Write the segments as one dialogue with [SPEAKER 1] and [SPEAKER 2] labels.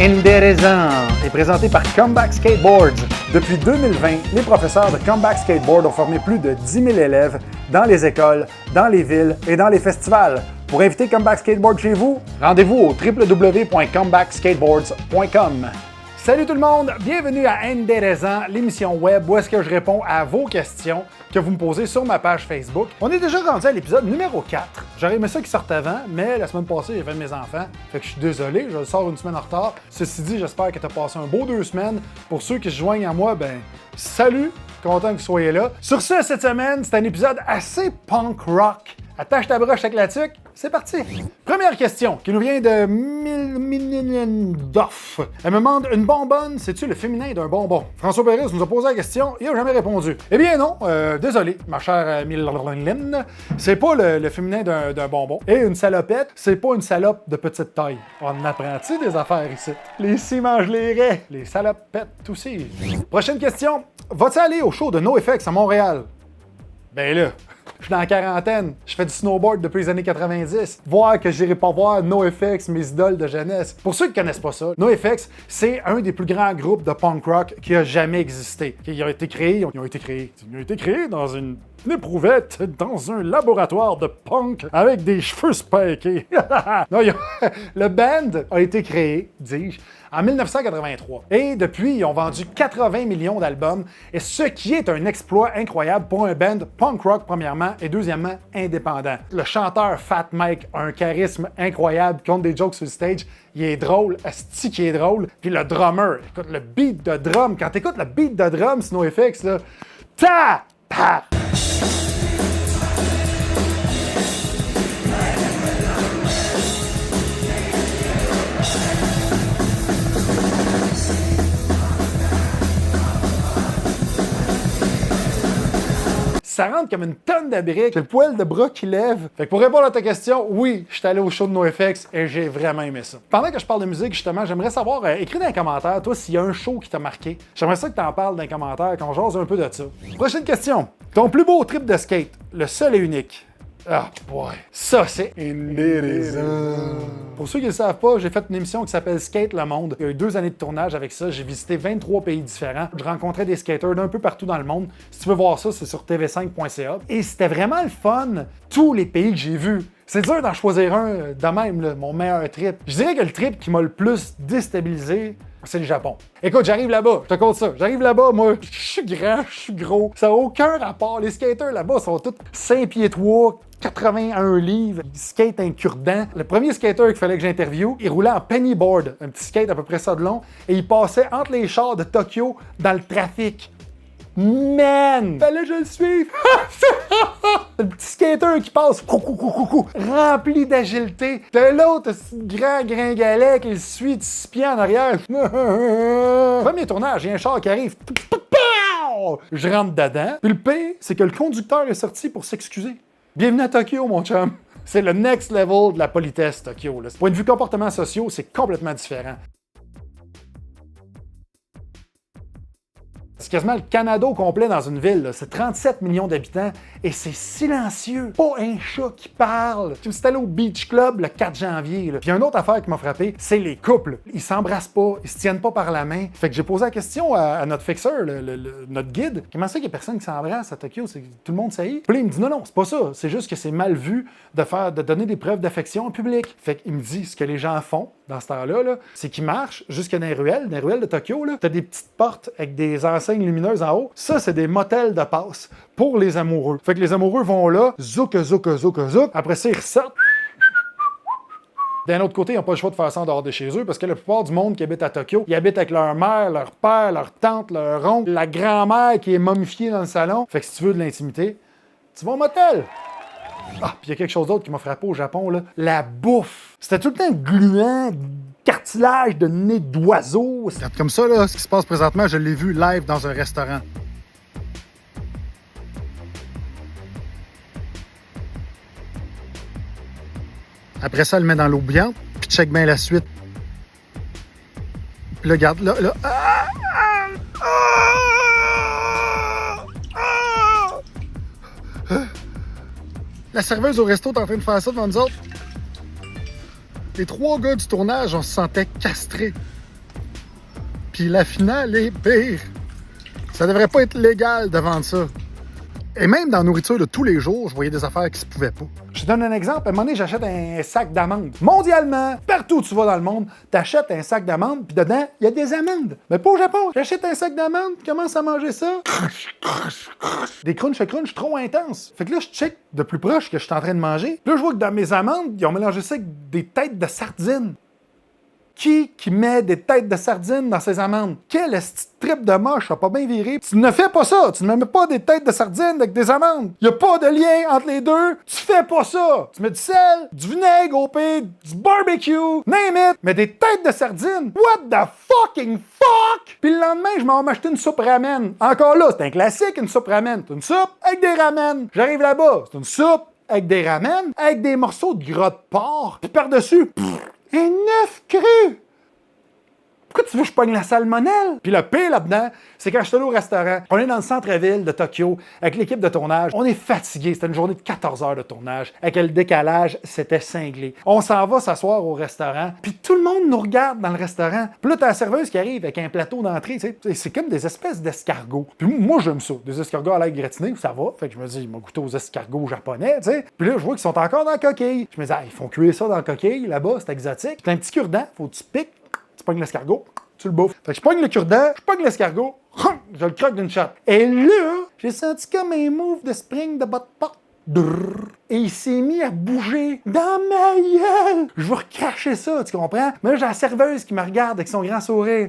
[SPEAKER 1] Indérésant est présenté par Comeback Skateboards. Depuis 2020, les professeurs de Comeback Skateboard ont formé plus de 10 000 élèves dans les écoles, dans les villes et dans les festivals. Pour inviter Comeback Skateboard chez vous, rendez-vous au www.comebackskateboards.com. Salut tout le monde, bienvenue à Indérésant, l'émission web où est-ce que je réponds à vos questions que vous me posez sur ma page Facebook. On est déjà rendu à l'épisode numéro 4. J'aurais aimé ça qu'il sorte avant, mais la semaine passée, j'ai fait de mes enfants. Fait que je suis désolé, je le sors une semaine en retard. Ceci dit, j'espère que tu as passé un beau 2 semaines. Pour ceux qui se joignent à moi, salut, content que vous soyez là. Sur ce, cette semaine, c'est un épisode assez punk rock. Attache ta broche avec la tuque, c'est parti! Première question qui nous vient de Doff. Elle me demande, une bonbonne, c'est-tu le féminin d'un bonbon? François Pérez nous a posé la question et il n'a jamais répondu. Eh bien non, désolé, ma chère Milline, c'est pas le féminin d'un bonbon. Et une salopette, c'est pas une salope de petite taille. On apprend-tu des affaires ici? Les scies mangent les raies, les salopettes aussi. Prochaine question, vas-tu aller au show de NoFX à Montréal? Ben là, je suis dans la quarantaine, je fais du snowboard depuis les années 90. Voir que j'irai pas voir NoFX, mes idoles de jeunesse. Pour ceux qui connaissent pas ça, NoFX, c'est un des plus grands groupes de punk rock qui a jamais existé. Ils ont été créés dans une éprouvette, dans un laboratoire de punk avec des cheveux spikés. Non, le band a été créé, dis-je, en 1983. Et depuis, ils ont vendu 80 millions d'albums, et ce qui est un exploit incroyable pour un band punk rock, premièrement, et deuxièmement, indépendant. Le chanteur Fat Mike a un charisme incroyable, compte des jokes sur le stage, il est drôle, asti qui est drôle. Puis le drummer, écoute, le beat de drum, quand t'écoutes le beat de drum sur NoFX, là, ta! 40 comme une tonne de briques, j'ai le poil de bras qui lève. Fait que pour répondre à ta question, oui, je suis allé au show de NoFX et j'ai vraiment aimé ça. Pendant que je parle de musique, justement, j'aimerais savoir, écris dans les commentaires, toi, s'il y a un show qui t'a marqué. J'aimerais ça que t'en parles dans les commentaires, qu'on jase un peu de ça. Prochaine question. Ton plus beau trip de skate, le seul et unique. Ah, boy. Ça, c'est indérésant. Pour ceux qui ne le savent pas, j'ai fait une émission qui s'appelle Skate le Monde. Il y a eu 2 années de tournage avec ça. J'ai visité 23 pays différents. Je rencontrais des skaters d'un peu partout dans le monde. Si tu veux voir ça, c'est sur tv5.ca. Et c'était vraiment le fun, tous les pays que j'ai vus. C'est dur d'en choisir un de même, là, mon meilleur trip. Je dirais que le trip qui m'a le plus déstabilisé, c'est le Japon. Écoute, j'arrive là-bas, je te compte ça. J'arrive là-bas, moi, je suis grand, je suis gros. Ça n'a aucun rapport. Les skaters là-bas sont tous 5 pieds 3, 81 livres, ils skate un cure-dent. Le premier skater qu'il fallait que j'interviewe, il roulait en pennyboard, un petit skate à peu près ça de long, et il passait entre les chars de Tokyo dans le trafic. Man! Fallait que je le suive! Le petit skater qui passe, rempli d'agilité. De l'autre, ce grand gringalet qui le suit de 6 pieds en arrière. Premier tournage, il y a un char qui arrive. Je rentre dedans. Puis le pire, c'est que le conducteur est sorti pour s'excuser. Bienvenue à Tokyo, mon chum. C'est le next level de la politesse, Tokyo. Là. Point de vue comportements sociaux, c'est complètement différent. C'est quasiment le Canada au complet dans une ville. Là. C'est 37 millions d'habitants et c'est silencieux. Pas un chat qui parle. Je me suis allé au Beach Club le 4 janvier. Là. Puis il y a une autre affaire qui m'a frappé, c'est les couples. Ils s'embrassent pas, ils se tiennent pas par la main. Fait que j'ai posé la question à notre fixeur, notre guide. Comment ça qu'il y a personne qui s'embrasse à Tokyo? C'est tout le monde sait. Puis là, il me dit non, c'est pas ça. C'est juste que c'est mal vu de donner des preuves d'affection en public. Fait qu'il me dit ce que les gens font dans ce temps-là, là, c'est qu'ils marchent jusque dans les ruelles de Tokyo. Là, t'as des petites portes avec des enseignes lumineuses en haut. Ça, c'est des motels de passe pour les amoureux. Fait que les amoureux vont là, zouk. Après ça, ils ressortent. D'un autre côté, ils n'ont pas le choix de faire ça en dehors de chez eux parce que la plupart du monde qui habite à Tokyo, ils habitent avec leur mère, leur père, leur tante, leur oncle, la grand-mère qui est momifiée dans le salon. Fait que si tu veux de l'intimité, tu vas au motel. Ah, puis il y a quelque chose d'autre qui m'a frappé au Japon, là. La bouffe. C'était tout le temps gluant, cartilage de nez d'oiseau. C'est comme ça, là, ce qui se passe présentement, je l'ai vu live dans un restaurant. Après ça, elle le met dans l'eau bouillante, puis check bien la suite. Puis là, regarde, là. La serveuse au resto est en train de faire ça devant nous autres. Les 3 gars du tournage, on se sentait castrés. Puis la finale est pire. Ça devrait pas être légal de vendre ça. Et même dans la nourriture de tous les jours, je voyais des affaires qui se pouvaient pas. Je te donne un exemple. À un moment donné, j'achète un sac d'amandes. Mondialement, partout où tu vas dans le monde, t'achètes un sac d'amandes, puis dedans, il y a des amandes. Mais pas au Japon. J'achète un sac d'amandes, puis commence à manger ça. Des crunch trop intenses. Fait que là, je check de plus proche que je suis en train de manger. Puis là, je vois que dans mes amandes, ils ont mélangé ça avec des têtes de sardines. Qui met des têtes de sardines dans ses amandes? Quel trip de moche, ça a pas bien viré. Tu ne fais pas ça. Tu ne mets pas des têtes de sardines avec des amandes. Il n'y a pas de lien entre les deux. Tu fais pas ça. Tu mets du sel, du vinaigre au pire, du barbecue, name it. Mais des têtes de sardines. What the fucking fuck? Puis le lendemain, je m'en vais m'acheter une soupe ramen. Encore là, c'est un classique, une soupe ramen. C'est une soupe avec des ramen. J'arrive là-bas, c'est une soupe avec des ramen, avec des morceaux de gras de porc. Puis par-dessus, un œuf cru! Pourquoi tu veux que je pogne la salmonelle? Puis le pire là-dedans, c'est quand je suis allé au restaurant, on est dans le centre-ville de Tokyo, avec l'équipe de tournage, on est fatigué, c'était une journée de 14 heures de tournage, avec le décalage, c'était cinglé. On s'en va s'asseoir au restaurant, puis tout le monde nous regarde dans le restaurant. Puis là, t'as la serveuse qui arrive avec un plateau d'entrée, tu sais, c'est comme des espèces d'escargots. Puis moi, j'aime ça, des escargots à l'ail gratiné, ça va. Fait que je me dis, ils m'ont goûté aux escargots japonais, tu sais. Puis là, je vois qu'ils sont encore dans la coquille. Je me dis, ils font cuire ça dans la coquille, là-bas, c'est exotique. Puis t'as un petit cure-dent, faut que tu piques. Tu pognes l'escargot, tu le bouffes. Fait que je pogne le cure-dent, je pogne l'escargot, je le croque d'une shot. Et là, j'ai senti comme un move de spring de bas de porte. Et il s'est mis à bouger dans ma gueule. Je veux recracher ça, tu comprends? Mais là, j'ai la serveuse qui me regarde avec son grand sourire.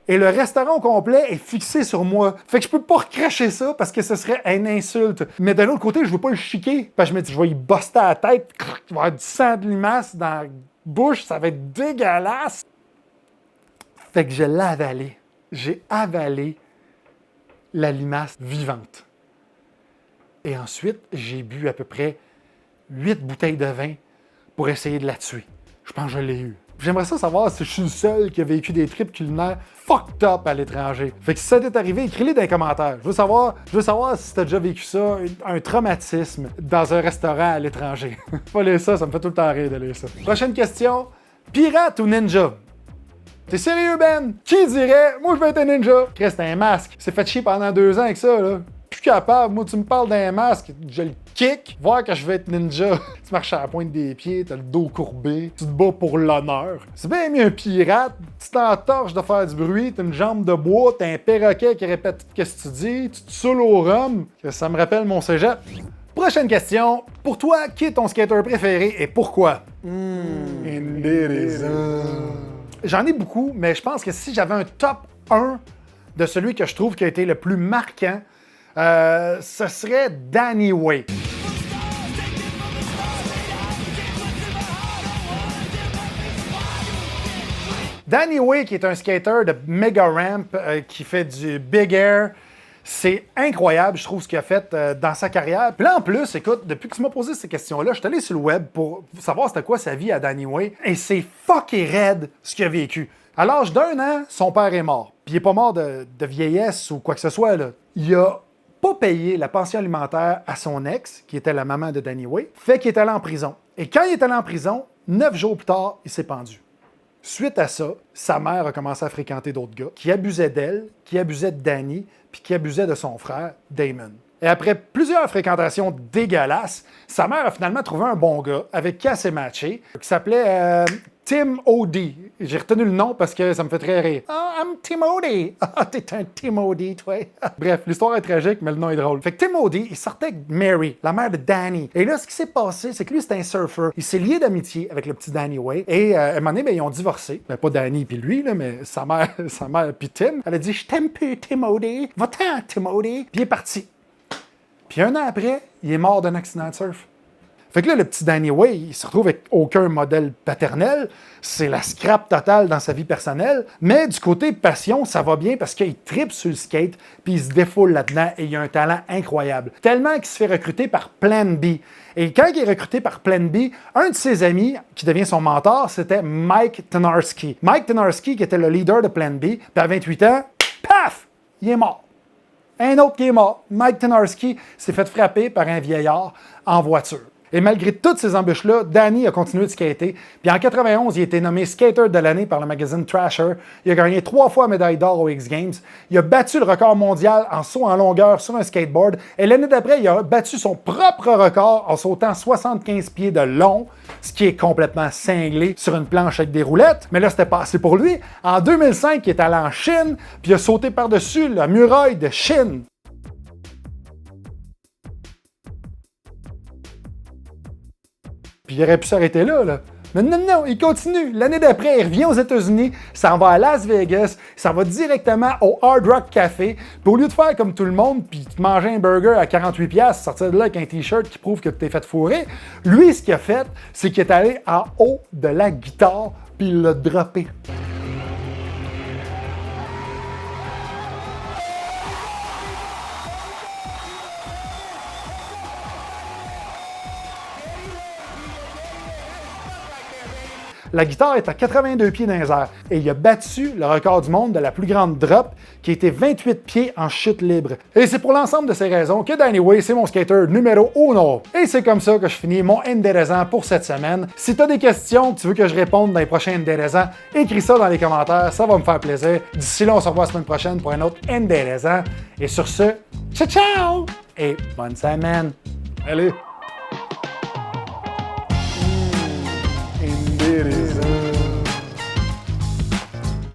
[SPEAKER 1] Et le restaurant au complet est fixé sur moi. Fait que je peux pas recracher ça parce que ce serait une insulte. Mais d'un autre côté, je veux pas le chiquer. Parce que je me dis, je vais y buster à la tête. Il va y avoir du sang de limace dans la bouche. Ça va être dégueulasse. Fait que je l'ai avalé. J'ai avalé la limace vivante. Et ensuite, j'ai bu à peu près 8 bouteilles de vin pour essayer de la tuer. Je pense que je l'ai eu. J'aimerais ça savoir si je suis le seul qui a vécu des trips culinaires fucked up à l'étranger. Fait que si ça t'est arrivé, écris-les dans les commentaires. Je veux savoir si t'as déjà vécu ça, un traumatisme dans un restaurant à l'étranger. Pas lire ça, ça me fait tout le temps rire de lire ça. Prochaine question. Pirate ou ninja? T'es sérieux, Ben? Qui dirait, moi je vais être un ninja? Chris, c'est un masque. C'est fait chier pendant 2 ans avec ça, là. Plus capable. Moi, tu me parles d'un masque, je le kick, voir que je vais être ninja. Tu marches à la pointe des pieds, t'as le dos courbé, tu te bats pour l'honneur. C'est bien mieux un pirate, tu t'entorches de faire du bruit, t'as une jambe de bois, t'as un perroquet qui répète tout ce que tu dis, tu te saoules au rhum. Ça me rappelle mon cégep. Prochaine question. Pour toi, qui est ton skater préféré et pourquoi? J'en ai beaucoup, mais je pense que si j'avais un top 1 de celui que je trouve qui a été le plus marquant, ce serait Danny Way. Danny Way, qui est un skater de Mega Ramp, qui fait du Big Air. C'est incroyable, je trouve, ce qu'il a fait dans sa carrière. Puis là, en plus, écoute, depuis que tu m'as posé ces questions-là, je suis allé sur le web pour savoir c'était quoi sa vie à Danny Way. Et c'est fucké raide ce qu'il a vécu. À l'âge d'1 an, son père est mort. Puis il est pas mort de vieillesse ou quoi que ce soit, là. Il a pas payé la pension alimentaire à son ex, qui était la maman de Danny Way, fait qu'il est allé en prison. Et quand il est allé en prison, 9 jours plus tard, il s'est pendu. Suite à ça, sa mère a commencé à fréquenter d'autres gars qui abusaient d'elle, qui abusaient de Danny, puis qui abusaient de son frère, Damon. Et après plusieurs fréquentations dégueulasses, sa mère a finalement trouvé un bon gars avec qui elle s'est matchée, qui s'appelait Tim O.D. J'ai retenu le nom parce que ça me fait très rire. « Ah, I'm Tim O.D. »« Ah, t'es un Tim O.D., toi. » Bref, l'histoire est tragique, mais le nom est drôle. Fait que Tim O.D., il sortait avec Mary, la mère de Danny. Et là, ce qui s'est passé, c'est que lui, c'était un surfer. Il s'est lié d'amitié avec le petit Danny Way. Et à un moment donné, ils ont divorcé. Ben, pas Danny puis lui, là, mais sa mère puis Tim. Elle a dit « Je t'aime plus, Tim O.D. Va-t'en, Tim O.D. » Puis il est parti. Puis 1 an après, il est mort d'un accident de surf. Fait que là, le petit Danny Way, il se retrouve avec aucun modèle paternel. C'est la scrap totale dans sa vie personnelle. Mais du côté passion, ça va bien parce qu'il tripe sur le skate, puis il se défoule là-dedans et il a un talent incroyable. Tellement qu'il se fait recruter par Plan B. Et quand il est recruté par Plan B, un de ses amis, qui devient son mentor, c'était Mike Tenarski. Mike Tenarski, qui était le leader de Plan B, puis à 28 ans, paf, il est mort. Un autre qui est mort. Mike Tenarski s'est fait frapper par un vieillard en voiture. Et malgré toutes ces embûches-là, Danny a continué de skater. Puis en 91, il a été nommé Skater de l'année par le magazine Thrasher. Il a gagné 3 fois médaille d'or aux X Games. Il a battu le record mondial en saut en longueur sur un skateboard. Et l'année d'après, il a battu son propre record en sautant 75 pieds de long, ce qui est complètement cinglé sur une planche avec des roulettes. Mais là, c'était pas assez pour lui. En 2005, il est allé en Chine, puis il a sauté par-dessus la muraille de Chine. Puis il aurait pu s'arrêter là. Mais non, il continue. L'année d'après, il revient aux États-Unis, il s'en va à Las Vegas, il s'en va directement au Hard Rock Café. Puis au lieu de faire comme tout le monde, puis de manger un burger à 48$, sortir de là avec un t-shirt qui prouve que tu t'es fait fourrer, lui, ce qu'il a fait, c'est qu'il est allé en haut de la guitare, puis il l'a droppé. La guitare est à 82 pieds dans les airs et il a battu le record du monde de la plus grande drop qui était 28 pieds en chute libre. Et c'est pour l'ensemble de ces raisons que Danny Way, c'est mon skater numéro 1. Et c'est comme ça que je finis mon Indérésant pour cette semaine. Si tu as des questions que tu veux que je réponde dans les prochains Indérésants, écris ça dans les commentaires, ça va me faire plaisir. D'ici là, on se revoit la semaine prochaine pour un autre Indérésant. Et sur ce, ciao ciao et bonne semaine. Allez! It is.